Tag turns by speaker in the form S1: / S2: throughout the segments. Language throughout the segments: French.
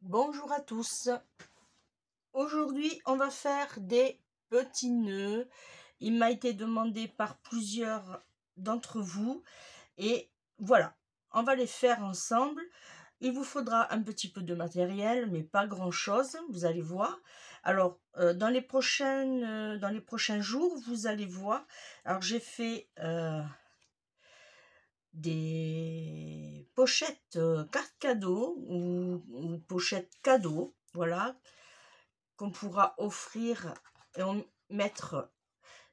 S1: Bonjour à tous. Aujourd'hui, on va faire des petits nœuds. Il m'a été demandé par plusieurs d'entre vous et voilà, on va les faire ensemble. Il vous faudra un petit peu de matériel, mais pas grand-chose, vous allez voir. Alors, dans les prochains jours, vous allez voir. Alors, j'ai fait des pochettes cartes cadeaux ou pochettes cadeaux, voilà, qu'on pourra offrir et mettre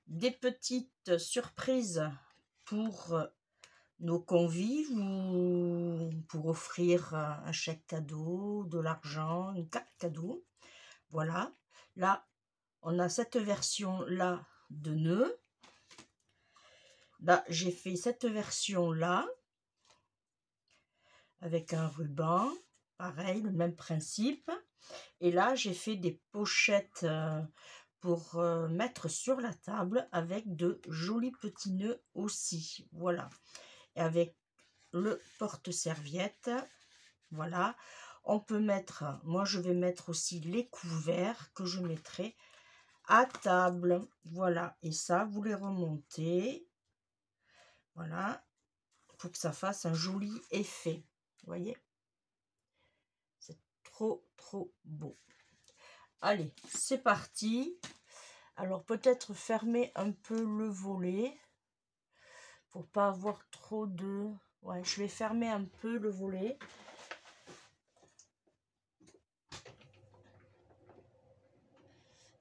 S1: des petites surprises pour nos convives ou pour offrir un chèque cadeau, de l'argent, une carte cadeau. Voilà, là, on a cette version-là de nœud. Là, j'ai fait cette version-là avec un ruban, pareil, le même principe. Et là, j'ai fait des pochettes pour mettre sur la table avec de jolis petits nœuds aussi. Voilà. Et avec le porte-serviette. Voilà. On peut mettre, moi je vais mettre aussi les couverts que je mettrai à table. Voilà. Et ça, vous les remontez. Voilà. Pour que ça fasse un joli effet. Vous voyez? C'est trop beau. Allez, c'est parti. Alors peut-être fermer un peu le volet pour pas avoir trop de... Ouais, je vais fermer un peu le volet.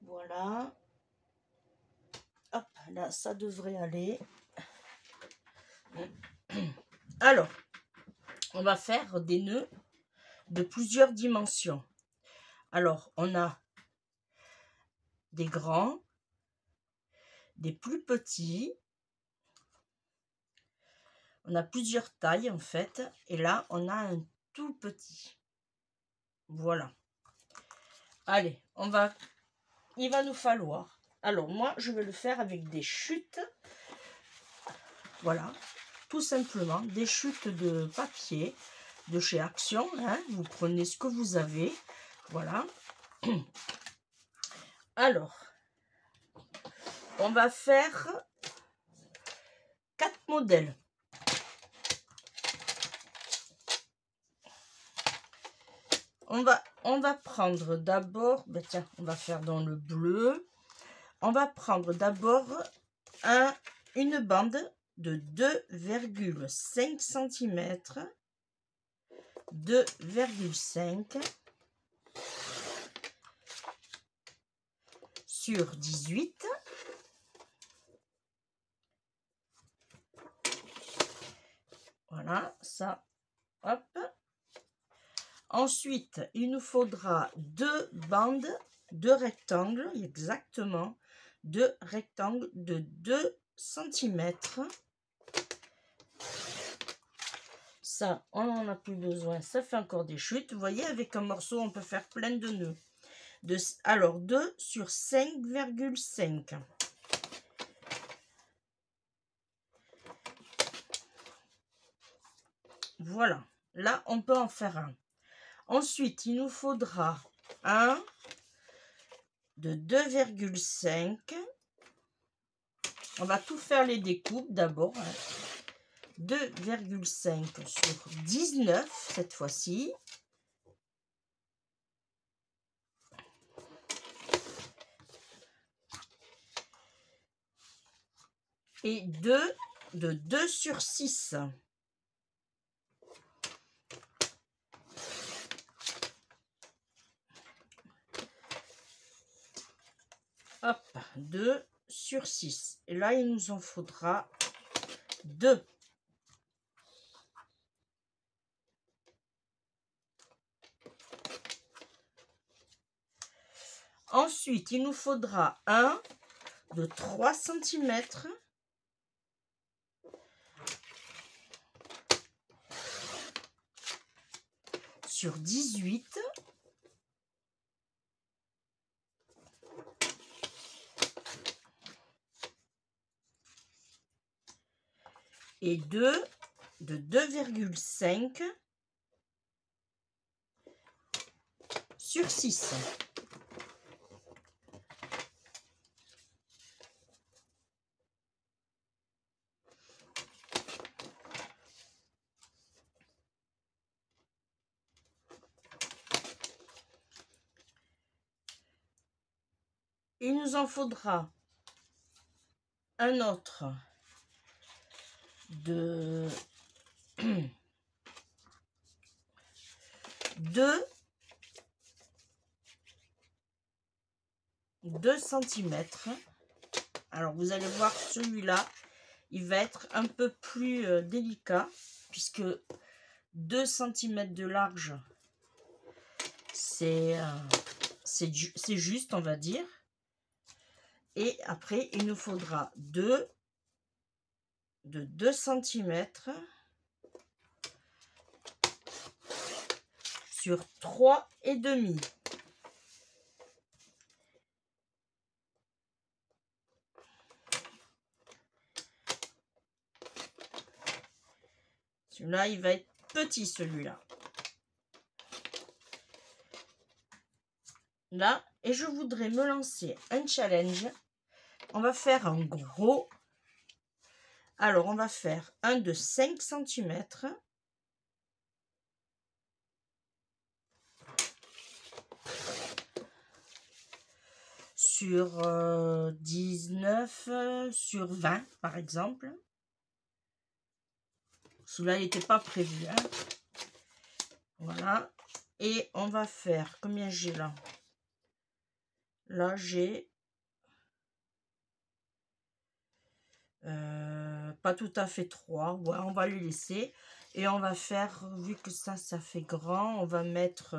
S1: Voilà. Hop, là, ça devrait aller. Alors, on va faire des nœuds de plusieurs dimensions. Alors, on a des grands, des plus petits. On a plusieurs tailles en fait. Et là, on a un tout petit. Voilà. Allez, il va nous falloir. Alors, moi, je vais le faire avec des chutes. Voilà. Tout simplement, des chutes de papier de chez Action. Hein. Vous prenez ce que vous avez. Voilà. Alors, on va faire 4 modèles. On va prendre d'abord, ben tiens, on va faire dans le bleu. On va prendre d'abord une bande de 2,5 cm. 2,5 sur 18. Voilà, ça, hop. Ensuite, il nous faudra 2 bandes de rectangles, exactement, 2 rectangles de 2 cm. Ça, on n'en a plus besoin, ça fait encore des chutes. Vous voyez, avec un morceau, on peut faire plein de nœuds. Alors, 2 sur 5,5. Voilà, là, on peut en faire un. Ensuite, il nous faudra un de 2,5. On va tout faire les découpes d'abord. 2,5 sur 19 cette fois-ci. Et 2 de 2 sur 6. Hop, 2 sur 6. Et là, il nous en faudra 2. Ensuite, il nous faudra un de 3 cm. Sur 18. Et 2 de 2,5 sur 6. Il nous en faudra un autre de 2 cm. Alors vous allez voir, celui-là, il va être un peu plus délicat, puisque 2 cm de large, c'est juste, on va dire. Et après, il nous faudra 2 de 2 cm sur 3,5. Celui-là, il va être petit, celui-là. Là, et je voudrais me lancer un challenge. On va faire un gros. Alors, on va faire un de 5 cm. Sur 19, sur 20, par exemple. Celui-là, il n'était pas prévu. Hein. Voilà. Et on va faire, combien j'ai là? Là, j'ai pas tout à fait 3. Ouais, on va les laisser. Et on va faire, vu que ça fait grand, on va mettre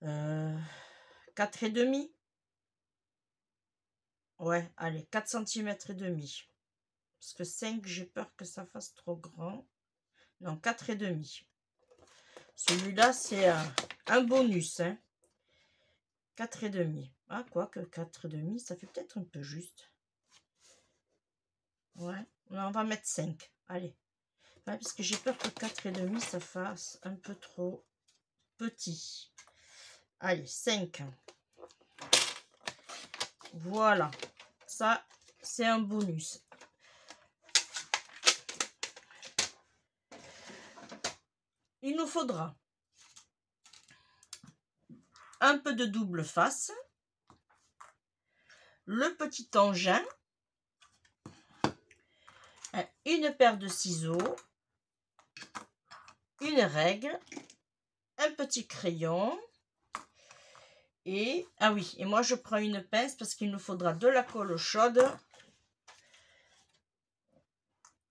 S1: 4,5. Ouais, allez, 4 cm et demi. Parce que 5, j'ai peur que ça fasse trop grand. Non, 4,5. Celui-là, c'est un bonus. Hein. 4,5. Ah, quoique 4,5, ça fait peut-être un peu juste. Ouais, on va mettre 5. Allez. Ouais, parce que j'ai peur que 4,5, ça fasse un peu trop petit. Allez, 5. Voilà. Ça, c'est un bonus. Il nous faudra un peu de double face, le petit engin, une paire de ciseaux, une règle, un petit crayon et ah oui, et moi je prends une pince parce qu'il nous faudra de la colle chaude.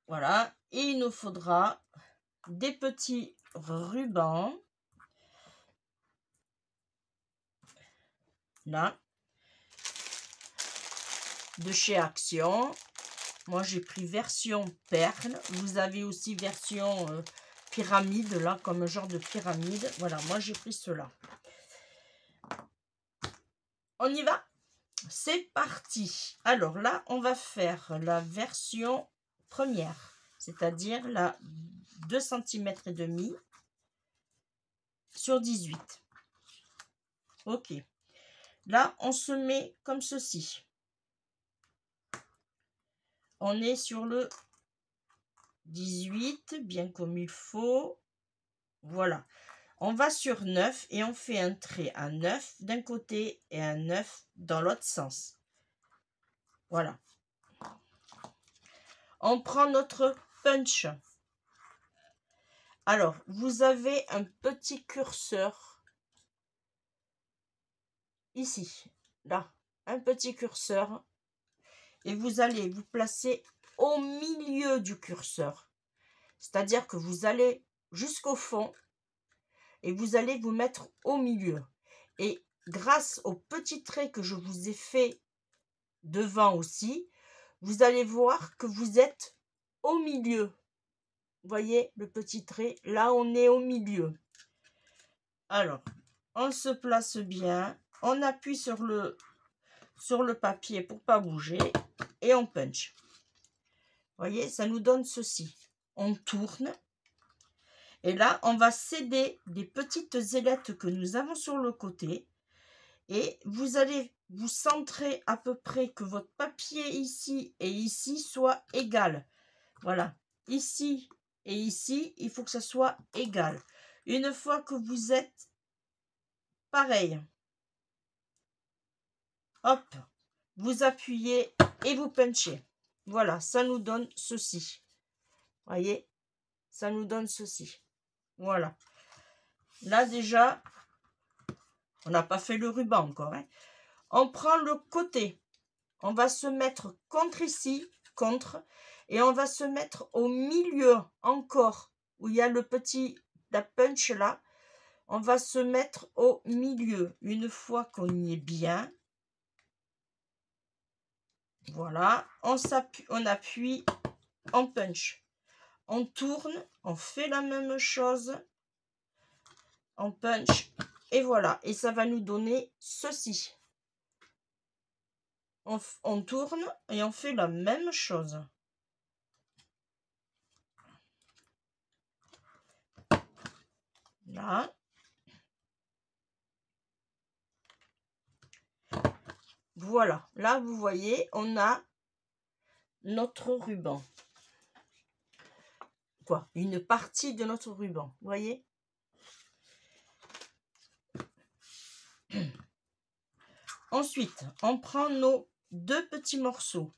S1: Voilà, et il nous faudra des petits rubans là de chez Action. Moi j'ai pris version perle, vous avez aussi version pyramide là, comme un genre de pyramide. Voilà, moi j'ai pris cela. On y va, c'est parti. Alors là on va faire la version première, c'est-à-dire la 2 cm et demi sur 18. Ok, là on se met comme ceci. On est sur le 18, bien comme il faut. Voilà. On va sur 9 et on fait un trait à 9 d'un côté et un 9 dans l'autre sens. Voilà. On prend notre punch. Alors, vous avez un petit curseur ici, là, un petit curseur. Et vous allez vous placer au milieu du curseur. C'est-à-dire que vous allez jusqu'au fond et vous allez vous mettre au milieu. Et grâce au petit trait que je vous ai fait devant aussi, vous allez voir que vous êtes au milieu. Vous voyez le petit trait? Là, on est au milieu. Alors, on se place bien. On appuie sur le papier pour pas bouger. Et on punch. Vous voyez, ça nous donne ceci. On tourne. Et là, on va scinder des petites ailettes que nous avons sur le côté. Et vous allez vous centrer à peu près que votre papier ici et ici soit égal. Voilà, ici et ici, il faut que ça soit égal. Une fois que vous êtes pareil, hop, vous appuyez et vous punchez. Voilà, ça nous donne ceci. Voyez, ça nous donne ceci. Voilà. Là déjà, on n'a pas fait le ruban encore. Hein. On prend le côté. On va se mettre contre ici, contre, et on va se mettre au milieu encore, où il y a le petit, la punch là. On va se mettre au milieu. Une fois qu'on y est bien, voilà, on appuie, on punch. On tourne, on fait la même chose, on punch, et voilà. Et ça va nous donner ceci. On tourne et on fait la même chose. Là. Voilà. Là, vous voyez, on a notre ruban. Quoi? Une partie de notre ruban. Vous voyez? Ensuite, on prend nos deux petits morceaux.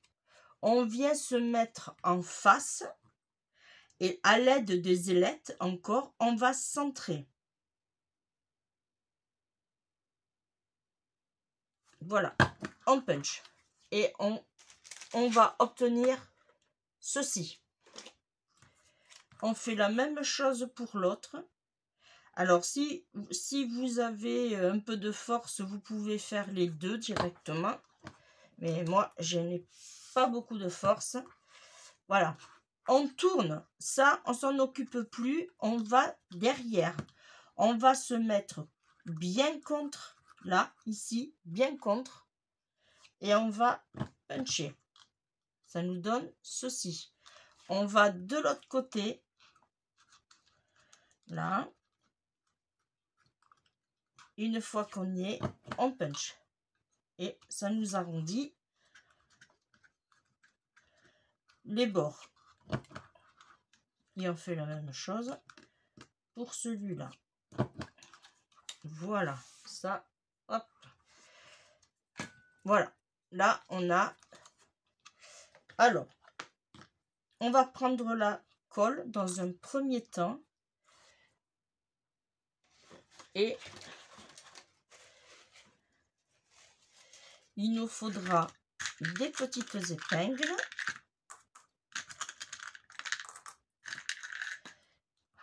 S1: On vient se mettre en face. Et à l'aide des ailettes, encore, on va centrer. Voilà, on punch. Et on va obtenir ceci. On fait la même chose pour l'autre. Alors, si vous avez un peu de force, vous pouvez faire les deux directement. Mais moi, je n'ai pas beaucoup de force. Voilà. On tourne. Ça, on s'en occupe plus. On va derrière. On va se mettre bien contre. Là, ici, bien contre. Et on va puncher. Ça nous donne ceci. On va de l'autre côté. Là. Une fois qu'on y est, on punch. Et ça nous arrondit les bords. Et on fait la même chose pour celui-là. Voilà. Ça, hop. Voilà. Là, on a... Alors, on va prendre la colle dans un premier temps. Et il nous faudra des petites épingles.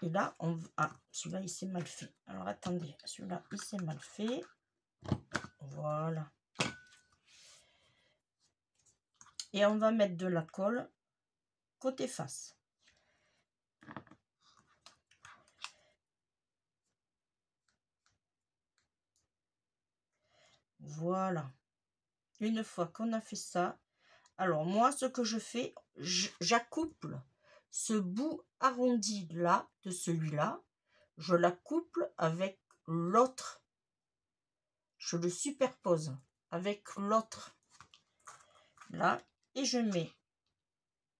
S1: Et là, on va... Ah, celui-là, il s'est mal fait. Alors, attendez. Celui-là, il s'est mal fait. Voilà. Et on va mettre de la colle côté face. Voilà. Une fois qu'on a fait ça, alors moi, ce que je fais, j'accouple ce bout arrondi là, de celui-là, je l'accouple avec l'autre. Je le superpose avec l'autre. Là, et je mets.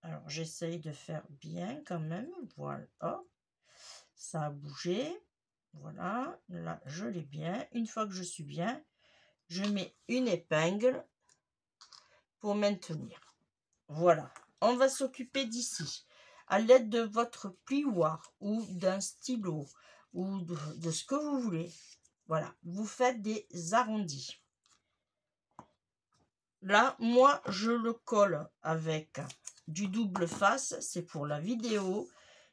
S1: Alors, j'essaye de faire bien quand même. Voilà. Oh, ça a bougé. Voilà. Là, je l'ai bien. Une fois que je suis bien, je mets une épingle pour maintenir. Voilà. On va s'occuper d'ici. À l'aide de votre plioir ou d'un stylo ou de ce que vous voulez. Voilà. Vous faites des arrondis. Là, moi, je le colle avec du double face. C'est pour la vidéo.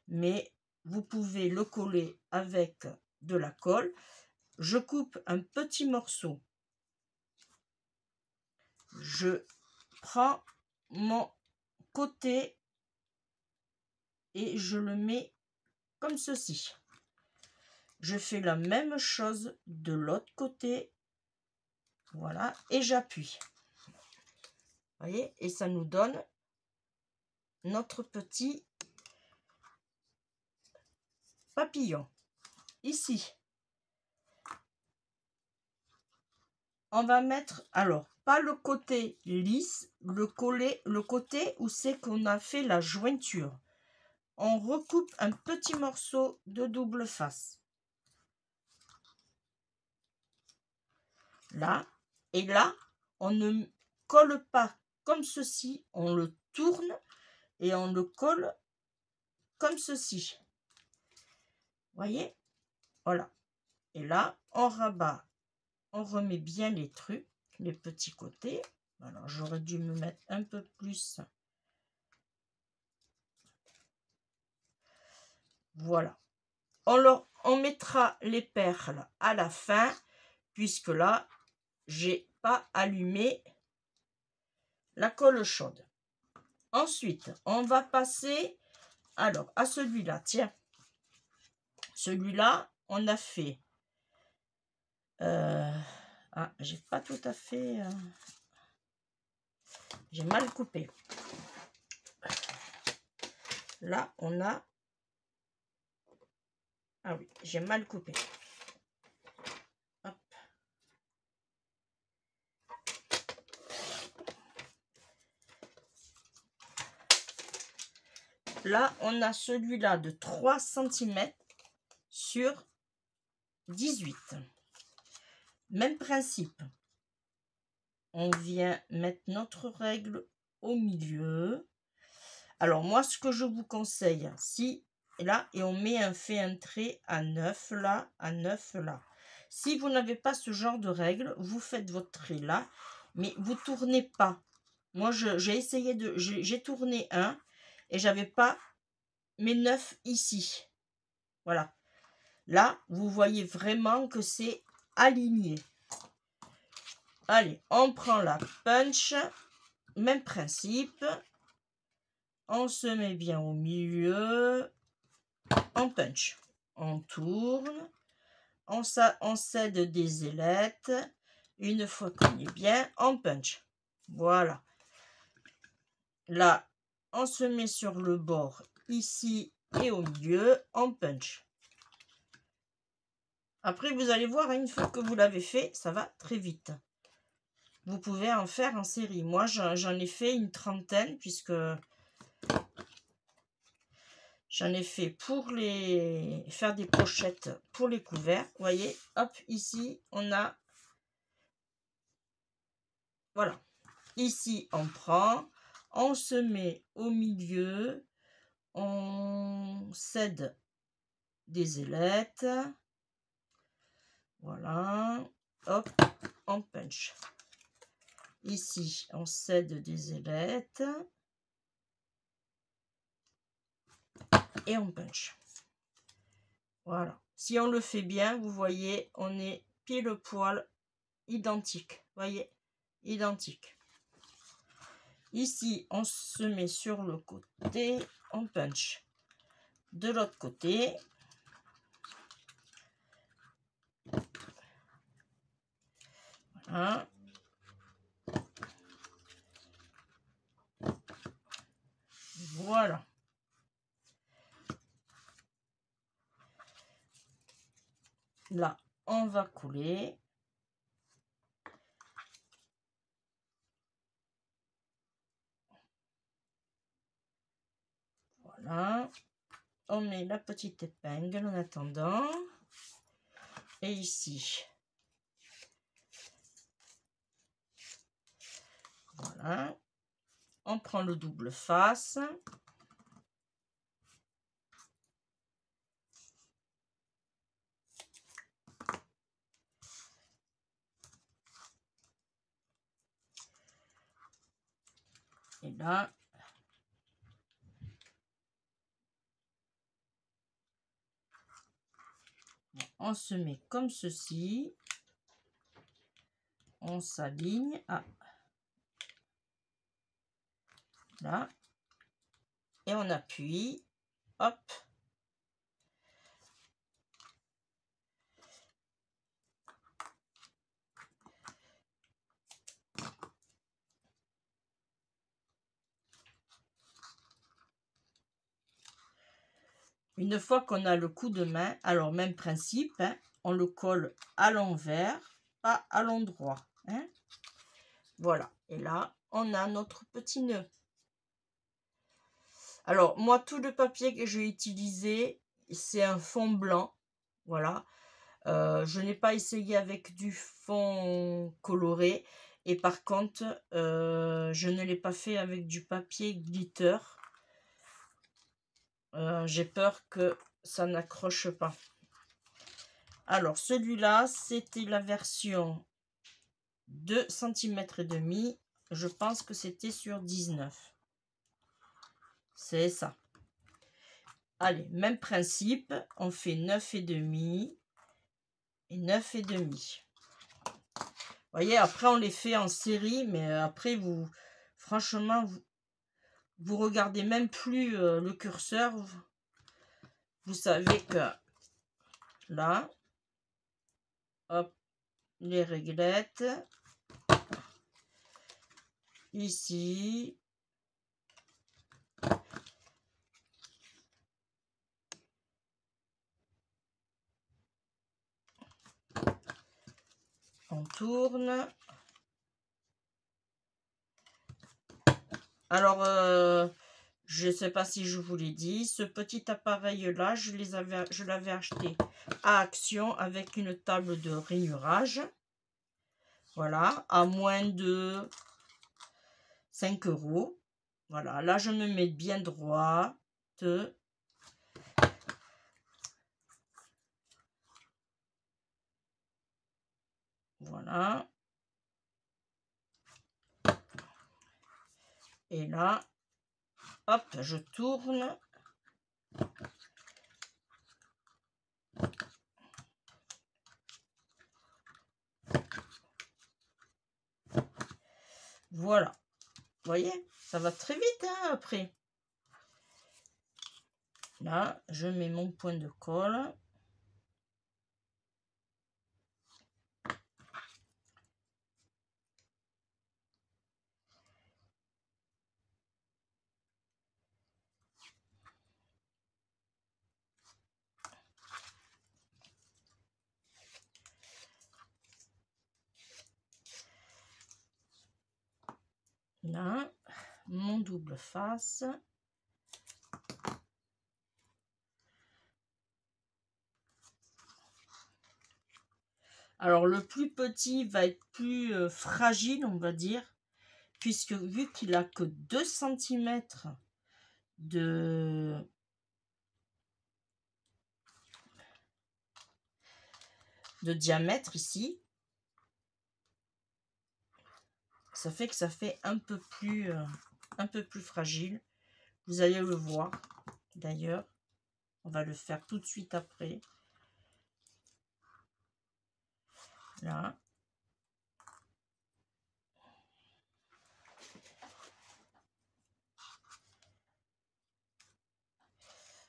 S1: Mais vous pouvez le coller avec de la colle. Je coupe un petit morceau. Je prends mon côté et je le mets comme ceci. Je fais la même chose de l'autre côté. Voilà. Et j'appuie. Vous voyez? Et ça nous donne notre petit papillon. Ici, on va mettre, alors, pas le côté lisse, le côté où c'est qu'on a fait la jointure. On recoupe un petit morceau de double face. Là, et là, on ne colle pas comme ceci, on le tourne et on le colle comme ceci. Voyez? Voilà. Et là, on rabat, on remet bien les trucs, les petits côtés. Alors, j'aurais dû me mettre un peu plus. Voilà. On mettra les perles à la fin, puisque là, j'ai pas allumé la colle chaude. Ensuite, on va passer alors à celui-là. Tiens, celui-là, on a fait. Ah, j'ai pas tout à fait. J'ai mal coupé. Là, on a. Ah oui, j'ai mal coupé. Hop. Là, on a celui-là de 3 cm sur 18. Même principe. On vient mettre notre règle au milieu. Alors, moi, ce que je vous conseille, si là, et on met un trait à 9 là, à 9 là. Si vous n'avez pas ce genre de règle, vous faites votre trait là, mais vous tournez pas. Moi, j'ai essayé de... J'ai tourné un et j'avais pas mes 9 ici. Voilà. Là, vous voyez vraiment que c'est aligné. Allez, on prend la punch. Même principe. On se met bien au milieu. On punch. On tourne. On cède des ailettes. Une fois qu'on est bien, on punch. Voilà. Là, on se met sur le bord ici et au milieu. On punch. Après, vous allez voir, une fois que vous l'avez fait, ça va très vite. Vous pouvez en faire en série. Moi, j'en ai fait une trentaine, puisque j'en ai fait pour faire des pochettes pour les couverts. Vous voyez, hop, ici, on a... Voilà. Ici, on prend, on se met au milieu, on cède des ailettes. Voilà. Hop, on punch. Ici, on cède des ailettes. Et on punch. Voilà. Si on le fait bien, vous voyez, on est pile poil identique. Voyez, identique. Ici, on se met sur le côté, on punch. De l'autre côté. Voilà. Voilà. Là, on va couler. Voilà. On met la petite épingle en attendant. Et ici. Voilà. On prend le double face. Et là, on se met comme ceci. On s'aligne. Ah. Là. Et on appuie. Hop. Une fois qu'on a le coup de main, alors même principe, hein, on le colle à l'envers, pas à l'endroit. Hein. Voilà, et là, on a notre petit nœud. Alors, moi, tout le papier que j'ai utilisé, c'est un fond blanc. Voilà. Je n'ai pas essayé avec du fond coloré. Et par contre, je ne l'ai pas fait avec du papier glitter. J'ai peur que ça n'accroche pas. Alors, celui-là, c'était la version 2 cm et demi. Je pense que c'était sur 19. C'est ça. Allez, même principe. On fait 9 et demi et 9 et demi. Vous voyez, après, on les fait en série. Mais après, franchement, vous regardez même plus le curseur. Vous savez que là, hop, les réglettes. Ici. On tourne. Alors, je ne sais pas si je vous l'ai dit, ce petit appareil-là, je l'avais acheté à Action avec une table de rainurage. Voilà, à moins de 5 €. Voilà, là, je me mets bien droite. Voilà. Et là, hop, je tourne. Voilà. Vous voyez, ça va très vite hein, après. Là, je mets mon point de colle. Là, mon double face. Alors, le plus petit va être plus fragile, on va dire, puisque vu qu'il a que 2 cm de diamètre ici, ça fait que ça fait un peu plus fragile. Vous allez le voir, d'ailleurs. On va le faire tout de suite après. Là.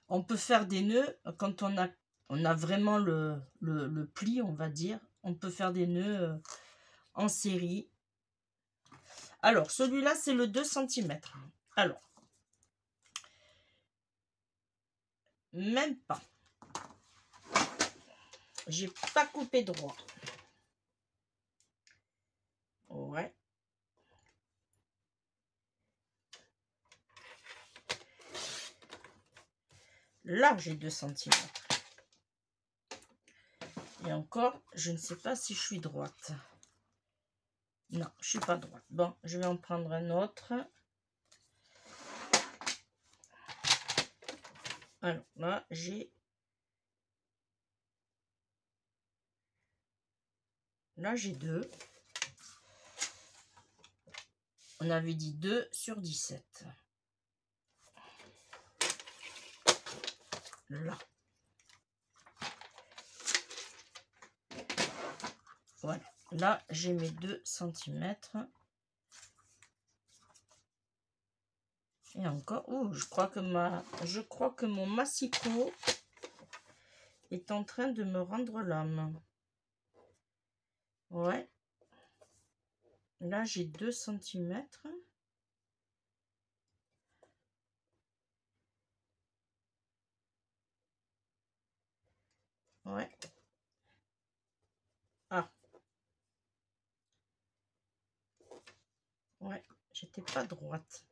S1: On peut faire des nœuds quand on a vraiment le pli, on va dire. On peut faire des nœuds en série. Alors, celui-là, c'est le 2 cm. Alors, même pas. J'ai pas coupé droit. Ouais. Là, j'ai 2 cm. Et encore, je ne sais pas si je suis droite. Non, je suis pas droite. Bon, je vais en prendre un autre. Alors là, j'ai... Là, j'ai 2. On avait dit 2 sur 17. Là. Voilà. Là, j'ai mes 2 cm. Et encore, oh, je crois que mon massicot est en train de me rendre l'âme. Ouais. Là, j'ai 2 cm. Ouais. Ah. Ouais, j'étais pas droite.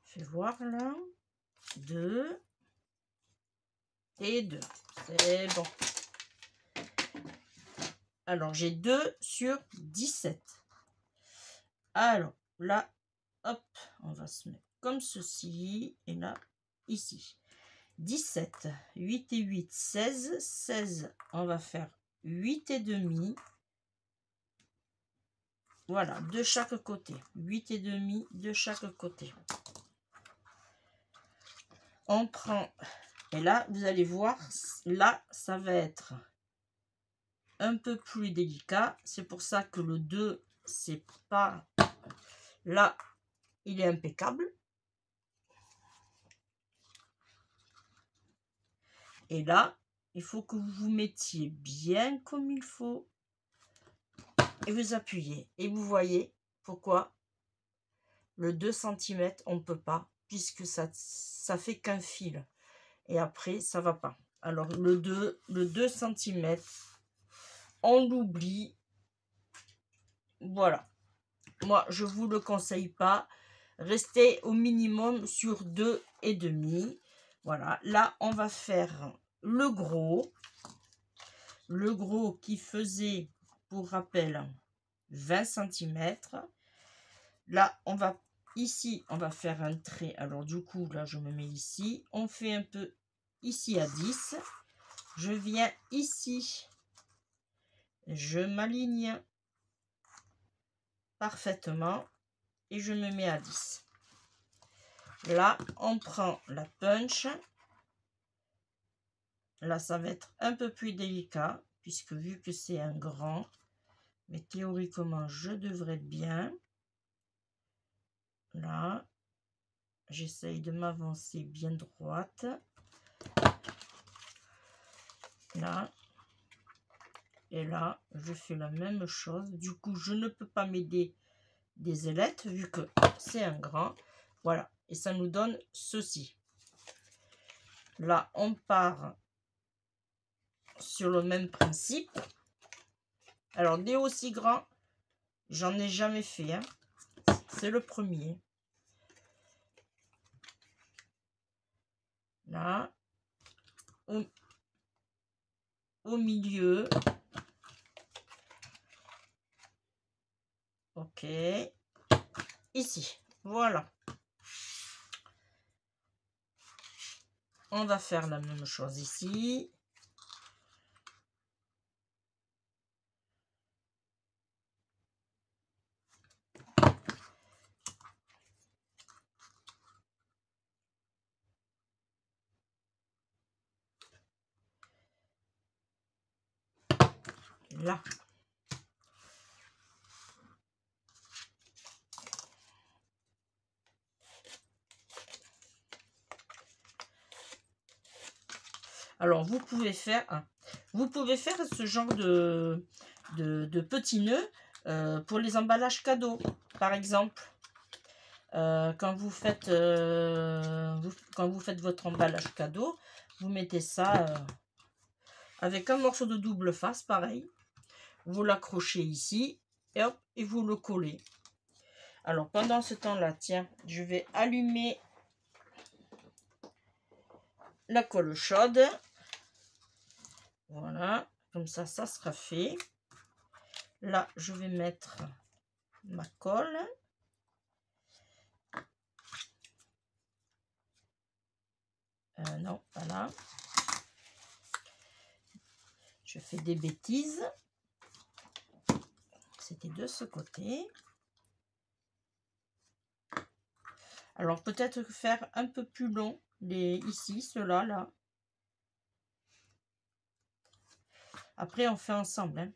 S1: Je vais voir là. 2 et 2. C'est bon. Alors, j'ai 2 sur 17. Alors, là, hop, on va se mettre comme ceci. Et là, ici. 17, 8 et 8, 16. 16, on va faire 8 et demi. Voilà, de chaque côté. 8 et demi de chaque côté. On prend, et là, vous allez voir, là, ça va être un peu plus délicat. C'est pour ça que le 2, c'est pas... Là, il est impeccable. Et là, il faut que vous vous mettiez bien comme il faut. Et vous appuyez. Et vous voyez pourquoi le 2 cm, on ne peut pas, puisque ça fait qu'un fil. Et après, ça va pas. Alors, le 2 cm, on l'oublie. Voilà. Moi, je vous le conseille pas. Restez au minimum sur 2 et demi. Voilà. Là, on va faire le gros. Le gros qui faisait, pour rappel, 20 cm. Là, on va ici, on va faire un trait. Alors, du coup, là, je me mets ici. On fait un peu ici à 10. Je viens ici. Je m'aligne parfaitement et je me mets à 10. Là, on prend la punch. Là, ça va être un peu plus délicat puisque vu que c'est un grand, mais théoriquement, je devrais être bien. Là, j'essaye de m'avancer bien droite. Là. Et là, je fais la même chose. Du coup, je ne peux pas m'aider des ailettes vu que c'est un grand. Voilà. Et ça nous donne ceci. Là, on part sur le même principe. Alors, des aussi grands, j'en ai jamais fait. Hein. C'est le premier. Là. Au milieu. Ok. Ici. Voilà. On va faire la même chose ici. Là. Alors, vous pouvez faire ce genre de petits nœuds pour les emballages cadeaux, par exemple. Quand vous faites votre emballage cadeau, vous mettez ça avec un morceau de double face, pareil. Vous l'accrochez ici et hop, et vous le collez. Alors, pendant ce temps-là, tiens, je vais allumer la colle chaude. Voilà, comme ça, ça sera fait. Là, je vais mettre ma colle. Non, voilà. Je fais des bêtises. C'était de ce côté. Alors, peut-être faire un peu plus long, ici, ceux-là, là. Après, on fait ensemble. Hein.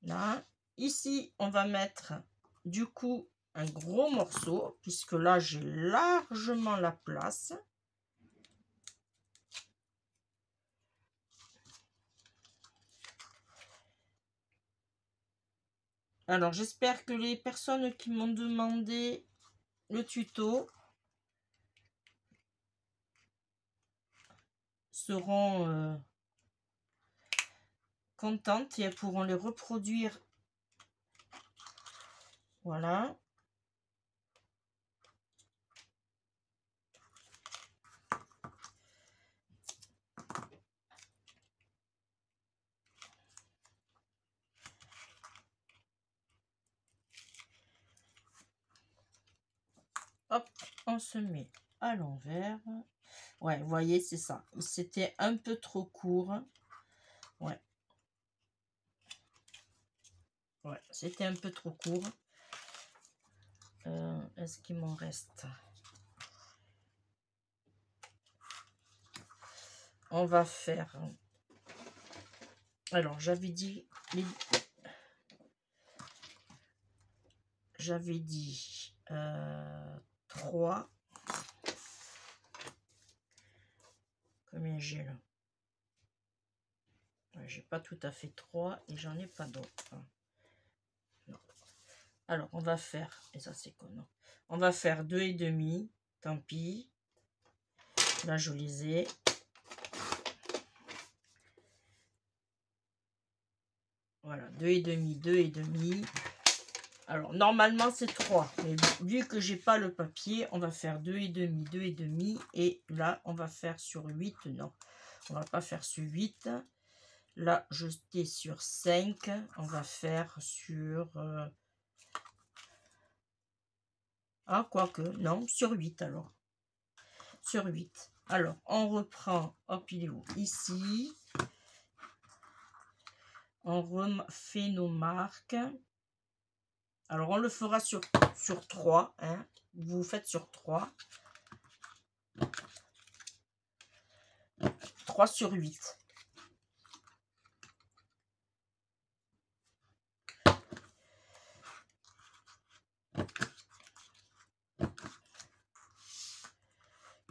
S1: Là. Ici, on va mettre, du coup, un gros morceau, puisque là, j'ai largement la place. Alors, j'espère que les personnes qui m'ont demandé le tuto seront contentes et elles pourront les reproduire. Voilà. Hop, on se met à l'envers. Ouais, vous voyez, c'est ça. C'était un peu trop court. Ouais. Ouais, c'était un peu trop court. Est-ce qu'il m'en reste? On va faire... Alors, j'avais dit... J'avais dit 3. Combien j'ai là? J'ai pas tout à fait 3 et j'en ai pas d'autres. Non. Alors, on va faire... Et ça, c'est quoi? Non. On va faire 2,5. Tant pis. Là, je les ai. Voilà, 2,5, 2,5. Alors, normalement, c'est 3. Mais vu que j'ai pas le papier, on va faire 2,5, 2,5. Et là, on va faire sur 8. Non, on va pas faire sur 8. Là, j'étais sur 5. On va faire sur... Ah, quoique, non, sur 8 alors. Sur 8. Alors, on reprend... Hop, il est où? Ici. On refait nos marques. Alors, on le fera sur 3. Hein. Vous faites sur 3. 3 sur 8.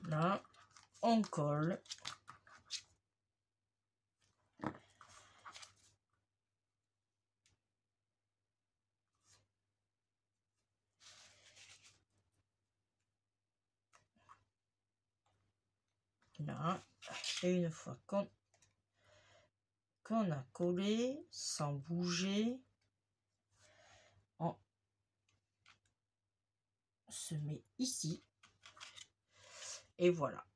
S1: Là, on colle. Là, et une fois qu'on a collé, sans bouger, on se met ici. Et voilà.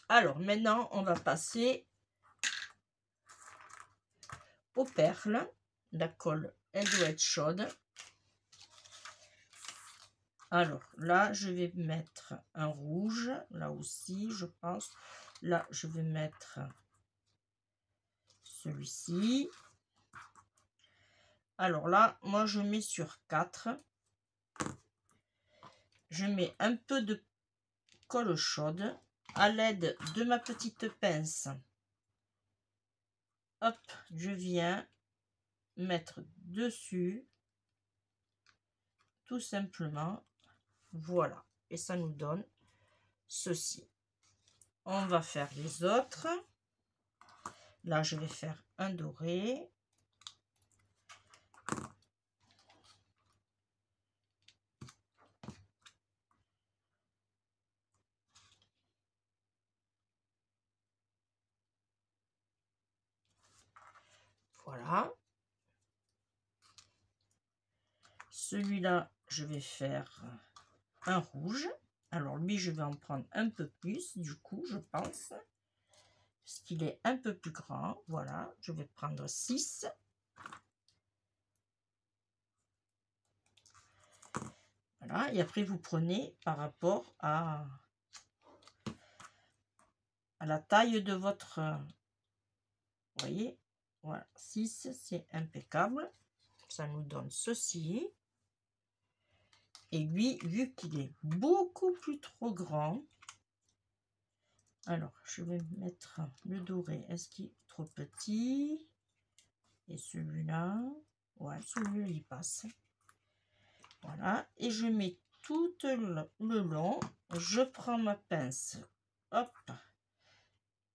S1: Alors, maintenant, on va passer aux perles. La colle, elle doit être chaude. Alors, là, je vais mettre un rouge. Là aussi, je pense. Là, je vais mettre celui-ci. Alors là, moi, je mets sur 4. Je mets un peu de colle chaude à l'aide de ma petite pince. Hop, je viens mettre dessus, tout simplement. Voilà, et ça nous donne ceci. On va faire les autres. Là, je vais faire un doré. Voilà. Celui-là, je vais faire un rouge. Alors lui, je vais en prendre un peu plus, du coup, je pense. Parce qu'il est un peu plus grand. Voilà, je vais prendre 6. Voilà, et après, vous prenez par rapport à la taille de votre... Vous voyez, voilà, 6, c'est impeccable. Ça nous donne ceci. Et lui, vu qu'il est beaucoup plus trop grand, alors je vais mettre le doré. Est-ce qu'il est trop petit? Et celui-là, ouais, celui-là il passe. Voilà, et je mets tout le long. Je prends ma pince, hop,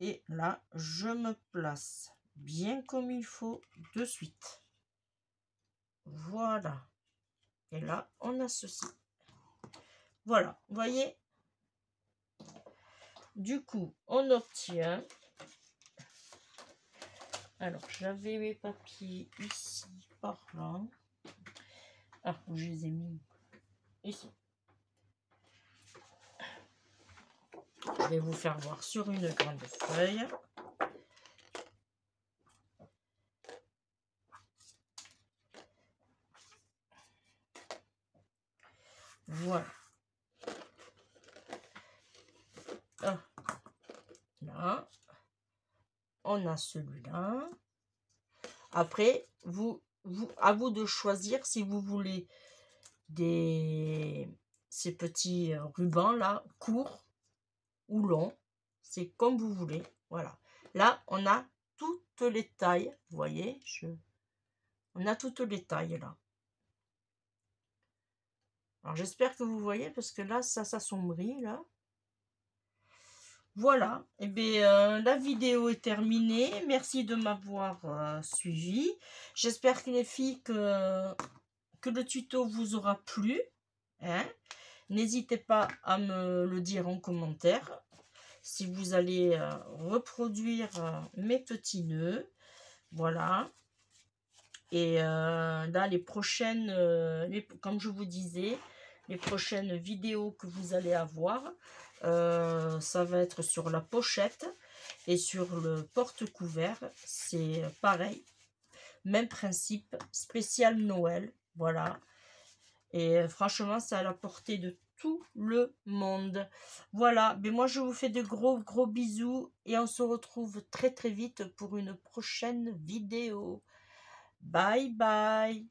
S1: et là je me place bien comme il faut de suite. Voilà. Et là, on a ceci. Voilà, vous voyez. Du coup, on obtient... Alors, j'avais mes papiers ici, par là. Ah, je les ai mis ici. Je vais vous faire voir sur une grande feuille. Voilà. Ah, là. On a celui-là. Après, à vous de choisir si vous voulez ces petits rubans là, courts ou longs. C'est comme vous voulez. Voilà. Là, on a toutes les tailles. Vous voyez, on a toutes les tailles là. Alors, j'espère que vous voyez parce que là, ça s'assombrit là. Voilà, et bien, la vidéo est terminée. Merci de m'avoir suivi. J'espère que les filles que le tuto vous aura plu. Hein. N'hésitez pas à me le dire en commentaire si vous allez reproduire mes petits nœuds. Voilà. Et là, les prochaines, comme je vous disais, les prochaines vidéos que vous allez avoir, ça va être sur la pochette et sur le porte-couvert. C'est pareil, même principe, spécial Noël. Voilà. Et franchement, c'est à la portée de tout le monde. Voilà, mais moi je vous fais de gros bisous et on se retrouve très vite pour une prochaine vidéo. Bye bye.